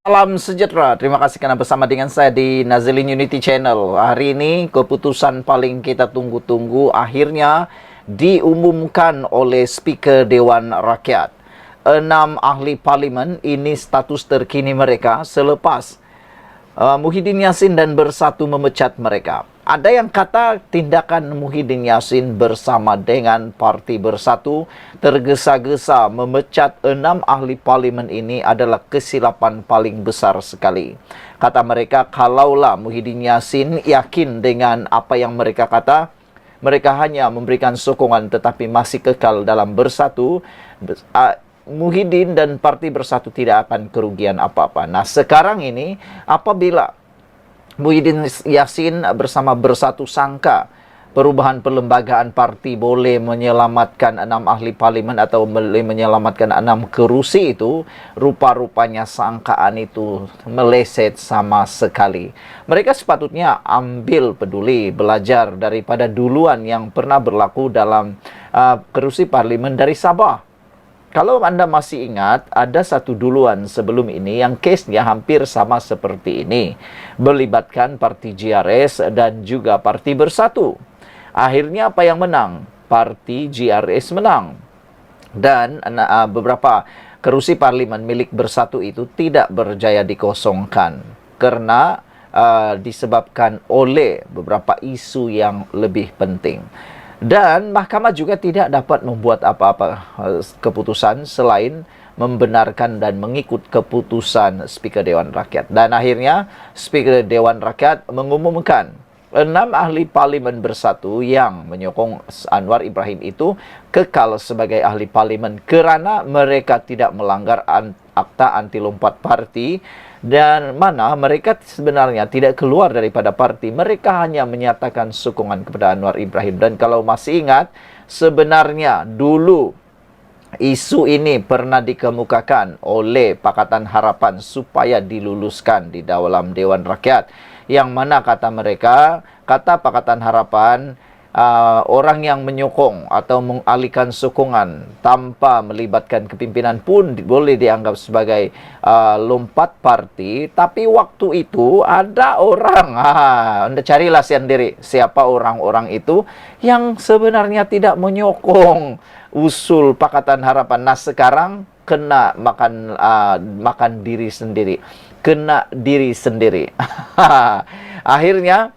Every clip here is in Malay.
Salam sejahtera, terima kasih karena bersama dengan saya di Nazilin Unity Channel. Hari ini keputusan paling kita tunggu-tunggu akhirnya diumumkan oleh Speaker Dewan Rakyat. 6 ahli parlimen ini status terkini mereka selepas Muhyiddin Yassin dan Bersatu memecat mereka. Ada yang kata tindakan Muhyiddin Yassin bersama dengan Parti Bersatu tergesa-gesa memecat 6 ahli parlimen ini adalah kesilapan paling besar sekali. Kata mereka, kalaulah Muhyiddin Yassin yakin dengan apa yang mereka kata, mereka hanya memberikan sokongan tetapi masih kekal dalam Bersatu, Muhyiddin dan Parti Bersatu tidak akan kerugian apa-apa. Nah, sekarang ini apabila Muhyiddin Yassin bersama Bersatu sangka perubahan perlembagaan parti boleh menyelamatkan 6 ahli parlimen atau boleh menyelamatkan 6 kerusi itu, rupa-rupanya sangkaan itu meleset sama sekali. Mereka sepatutnya ambil peduli, belajar daripada duluan yang pernah berlaku dalam kerusi parlimen dari Sabah. Kalau Anda masih ingat, ada satu duluan sebelum ini yang case-nya hampir sama seperti ini. Melibatkan Parti GRS dan juga Parti Bersatu. Akhirnya apa yang menang? Parti GRS menang. Dan beberapa kerusi parlimen milik Bersatu itu tidak berjaya dikosongkan. Karena disebabkan oleh beberapa isu yang lebih penting. Dan mahkamah juga tidak dapat membuat apa-apa keputusan selain membenarkan dan mengikut keputusan Speaker Dewan Rakyat. Dan akhirnya Speaker Dewan Rakyat mengumumkan 6 ahli parlimen Bersatu yang menyokong Anwar Ibrahim itu kekal sebagai ahli parlimen kerana mereka tidak melanggar Akta Anti Lompat Parti, dan mana mereka sebenarnya tidak keluar daripada parti. Mereka hanya menyatakan sokongan kepada Anwar Ibrahim. Dan kalau masih ingat, sebenarnya dulu isu ini pernah dikemukakan oleh Pakatan Harapan supaya diluluskan di dalam Dewan Rakyat. Yang mana kata mereka, kata Pakatan Harapan, orang yang menyokong atau mengalihkan sokongan tanpa melibatkan kepimpinan pun boleh dianggap sebagai lompat parti. Tapi waktu itu ada orang, Anda carilah sendiri siapa orang-orang itu yang sebenarnya tidak menyokong usul Pakatan Harapan. Nah, sekarang kena makan diri sendiri, kena diri sendiri. Akhirnya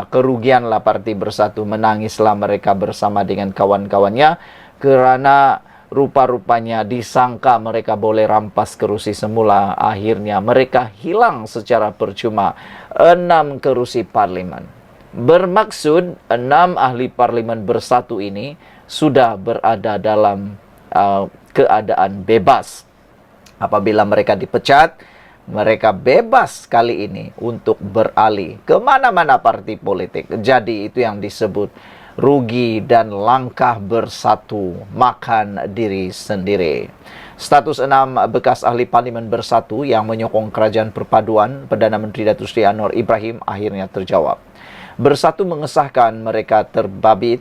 kerugianlah Parti Bersatu, menangislah mereka bersama dengan kawan-kawannya kerana rupa-rupanya disangka mereka boleh rampas kerusi semula. Akhirnya mereka hilang secara percuma 6 kerusi parlimen. Bermaksud 6 ahli parlimen Bersatu ini sudah berada dalam keadaan bebas. Apabila mereka dipecat, mereka bebas kali ini untuk beralih ke mana-mana parti politik. Jadi itu yang disebut rugi dan langkah Bersatu makan diri sendiri. Status 6 bekas ahli parlimen Bersatu yang menyokong kerajaan perpaduan Perdana Menteri Datuk Seri Anwar Ibrahim akhirnya terjawab. Bersatu mengesahkan mereka terbabit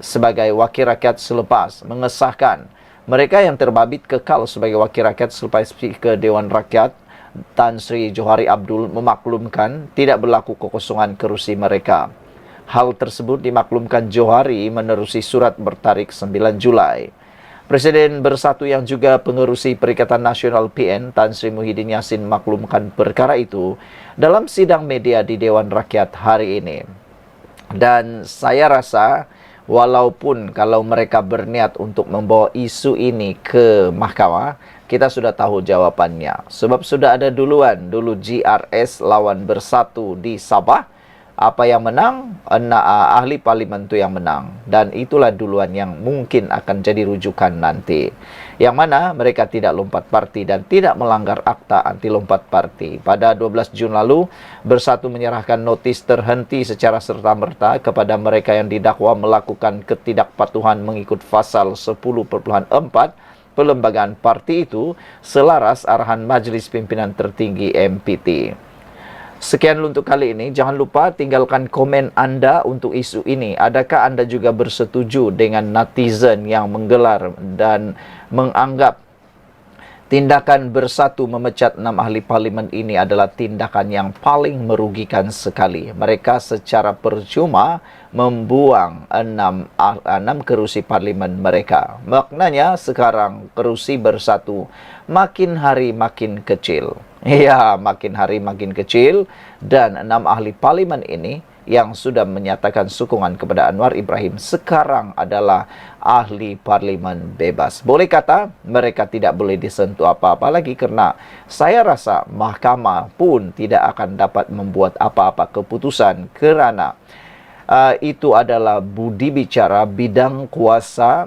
sebagai wakil rakyat selepas mengesahkan mereka yang terbabit kekal sebagai wakil rakyat selepas Speaker Dewan Rakyat Tan Sri Johari Abdul memaklumkan tidak berlaku kekosongan kerusi mereka. Hal tersebut dimaklumkan Johari menerusi surat bertarikh 9 Julai. Presiden Bersatu yang juga pengerusi Perikatan Nasional PN Tan Sri Muhyiddin Yassin maklumkan perkara itu dalam sidang media di Dewan Rakyat hari ini. Dan saya rasa walaupun kalau mereka berniat untuk membawa isu ini ke mahkamah, kita sudah tahu jawabannya. Sebab sudah ada dulu GRS lawan Bersatu di Sabah. Apa yang menang? Ahli parlimen itu yang menang. Dan itulah duluan yang mungkin akan jadi rujukan nanti. Yang mana mereka tidak lompat parti dan tidak melanggar Akta Anti Lompat Parti. Pada 12 Jun lalu, Bersatu menyerahkan notis terhenti secara serta-merta kepada mereka yang didakwa melakukan ketidakpatuhan mengikut pasal 10.4 perlembagaan parti itu selaras arahan Majlis Pimpinan Tertinggi MPT. Sekian untuk kali ini. Jangan lupa tinggalkan komen anda untuk isu ini. Adakah anda juga bersetuju dengan netizen yang menggelar dan menganggap Tindakan bersatu memecat 6 ahli parlimen ini adalah tindakan yang paling merugikan sekali. Mereka secara percuma membuang 6 kerusi parlimen mereka. Maknanya sekarang kerusi bersatu makin hari makin kecil. Ya, makin hari makin kecil, dan 6 ahli parlimen ini yang sudah menyatakan sokongan kepada Anwar Ibrahim sekarang adalah ahli parlimen bebas. Boleh kata mereka tidak boleh disentuh apa-apa lagi, kerana saya rasa mahkamah pun tidak akan dapat membuat apa-apa keputusan, kerana itu adalah budi bicara bidang kuasa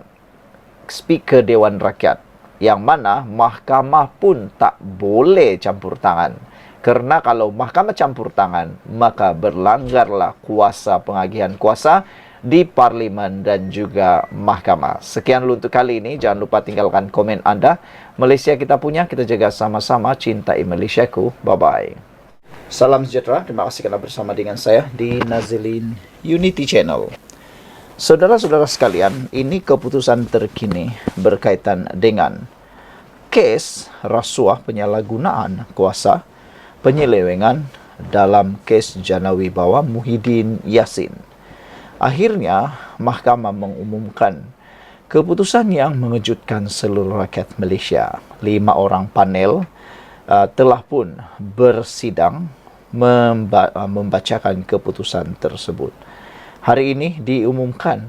Speaker Dewan Rakyat, yang mana mahkamah pun tak boleh campur tangan. Kerana kalau mahkamah campur tangan, maka berlanggarlah kuasa pengagihan kuasa di parlimen dan juga mahkamah. Sekian dulu untuk kali ini. Jangan lupa tinggalkan komen anda. Malaysia kita punya, kita jaga sama-sama. Cintai Malaysiaku. Bye-bye. Salam sejahtera. Terima kasih kerana bersama dengan saya di Nazilin Unity Channel. Saudara-saudara sekalian, ini keputusan terkini berkaitan dengan kes rasuah penyalahgunaan kuasa penyelewengan dalam kes Janawibawa Muhyiddin Yassin. Akhirnya, mahkamah mengumumkan keputusan yang mengejutkan seluruh rakyat Malaysia. 5 orang panel telah pun bersidang membacakan keputusan tersebut. Hari ini diumumkan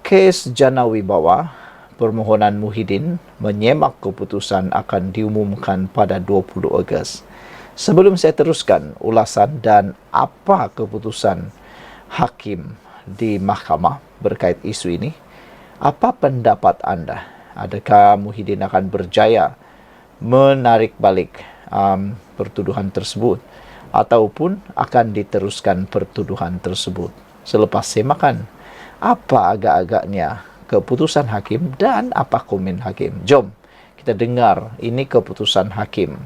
kes Janawibawa permohonan Muhyiddin menyemak keputusan akan diumumkan pada 20 Ogos. Sebelum saya teruskan ulasan dan apa keputusan hakim di mahkamah berkait isu ini, apa pendapat anda? Adakah Muhyiddin akan berjaya menarik balik pertuduhan tersebut, ataupun akan diteruskan pertuduhan tersebut? Selepas semakan, apa agak-agaknya keputusan hakim dan apa komen hakim? Jom kita dengar ini keputusan hakim.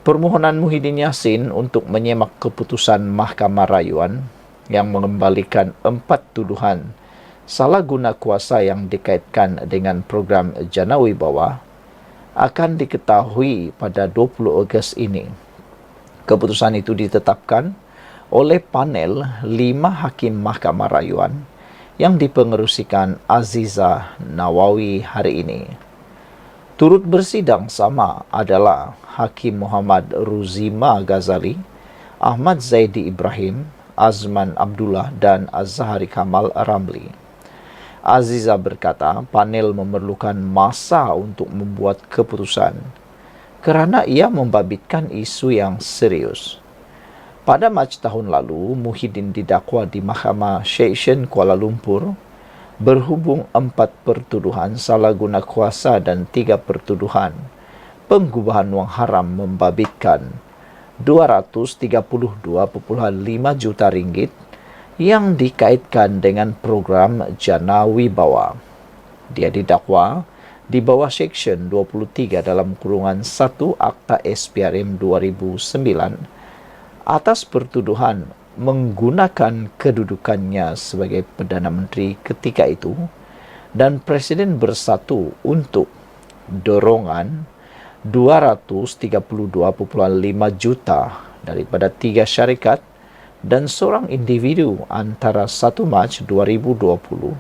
Permohonan Muhyiddin Yassin untuk menyemak keputusan Mahkamah Rayuan yang mengembalikan 4 tuduhan salah guna kuasa yang dikaitkan dengan program Janawibawa akan diketahui pada 20 Ogos ini. Keputusan itu ditetapkan oleh panel 5 hakim Mahkamah Rayuan yang dipengerusikan Aziza Nawawi hari ini. Turut bersidang sama adalah Hakim Muhammad Ruzima Ghazali, Ahmad Zaidi Ibrahim, Azman Abdullah dan Az-Zahari Kamal Ramli. Aziza berkata panel memerlukan masa untuk membuat keputusan kerana ia membabitkan isu yang serius. Pada Mac tahun lalu, Muhyiddin didakwa di Mahkamah Seksyen Kuala Lumpur berhubung 4 pertuduhan salah guna kuasa dan 3 pertuduhan penggubahan wang haram membabitkan RM232.5 juta yang dikaitkan dengan program Janawibawa. Dia didakwa di bawah Seksyen 23 dalam kurungan 1 Akta SPRM 2009 atas pertuduhan menggunakan kedudukannya sebagai Perdana Menteri ketika itu dan Presiden bersatu untuk dorongan RM232.5 juta daripada 3 syarikat dan seorang individu antara 1 Mac 2020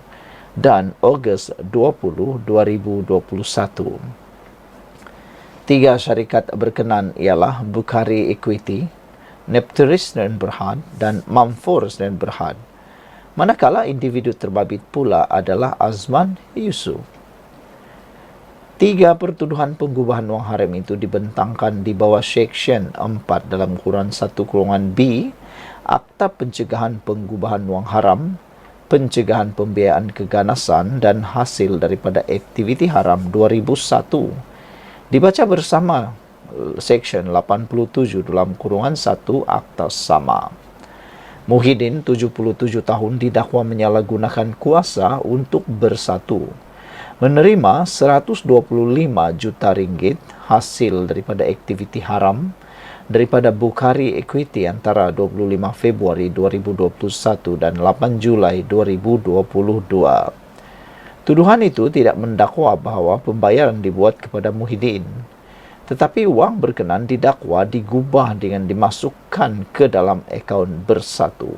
dan Ogos 20, 2021. 3 syarikat berkenan ialah Bukhari Equity, Nepturis dan Berhad dan Mamfors dan Berhad. Manakala individu terbabit pula adalah Azman Yusuf. 3 pertuduhan penggubahan wang haram itu dibentangkan di bawah Seksyen 4 dalam kurungan 1 kurungan B Akta Pencegahan Penggubahan Wang Haram, Pencegahan Pembiayaan Keganasan dan Hasil daripada Aktiviti Haram 2001. Dibaca bersama Seksyen 87 dalam kurungan 1 Akta sama. Muhyiddin 77 tahun didakwa menyalahgunakan kuasa untuk bersatu, menerima RM125 juta hasil daripada aktiviti haram daripada Bukhari Equity antara 25 Februari 2021 dan 8 Julai 2022. Tuduhan itu tidak mendakwa bahwa pembayaran dibuat kepada Muhyiddin, tetapi uang berkenan didakwa digubah dengan dimasukkan ke dalam akaun bersatu.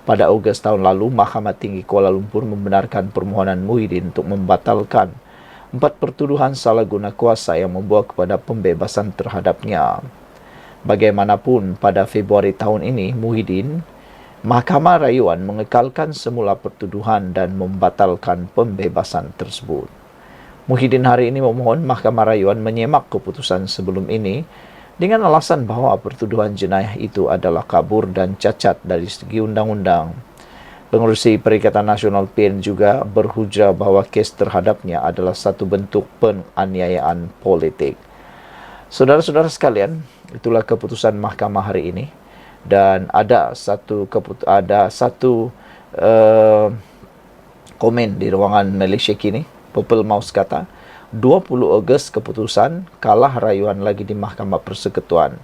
Pada Ogos tahun lalu, Mahkamah Tinggi Kuala Lumpur membenarkan permohonan Muhyiddin untuk membatalkan 4 pertuduhan salah guna kuasa yang membawa kepada pembebasan terhadapnya. Bagaimanapun, pada Februari tahun ini, Mahkamah Rayuan mengekalkan semula pertuduhan dan membatalkan pembebasan tersebut. Muhyiddin hari ini memohon Mahkamah Rayuan menyemak keputusan sebelum ini dengan alasan bahawa pertuduhan jenayah itu adalah kabur dan cacat dari segi undang-undang. Pengerusi Perikatan Nasional PN juga berhujah bahawa kes terhadapnya adalah satu bentuk penganiayaan politik. Saudara-saudara sekalian, itulah keputusan mahkamah hari ini. Dan ada satu komen di ruangan Malaysia kini. Purple Mouse kata, 20 Ogos keputusan, kalah rayuan lagi di Mahkamah Persekutuan.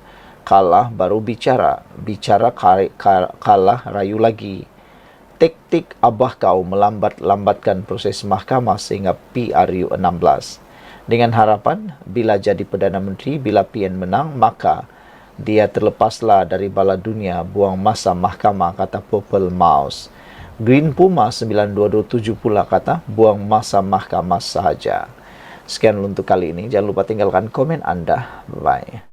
Kalah baru bicara kalah rayu lagi. Taktik abah kau melambatkan proses mahkamah sehingga PRU 16. Dengan harapan, bila jadi Perdana Menteri, bila PN menang, maka dia terlepaslah dari bala dunia, buang masa mahkamah, kata Purple Mouse. Green Puma 9227 pula kata, buang masa mahkamah sahaja. Sekian untuk kali ini. Jangan lupa tinggalkan komen anda. Bye.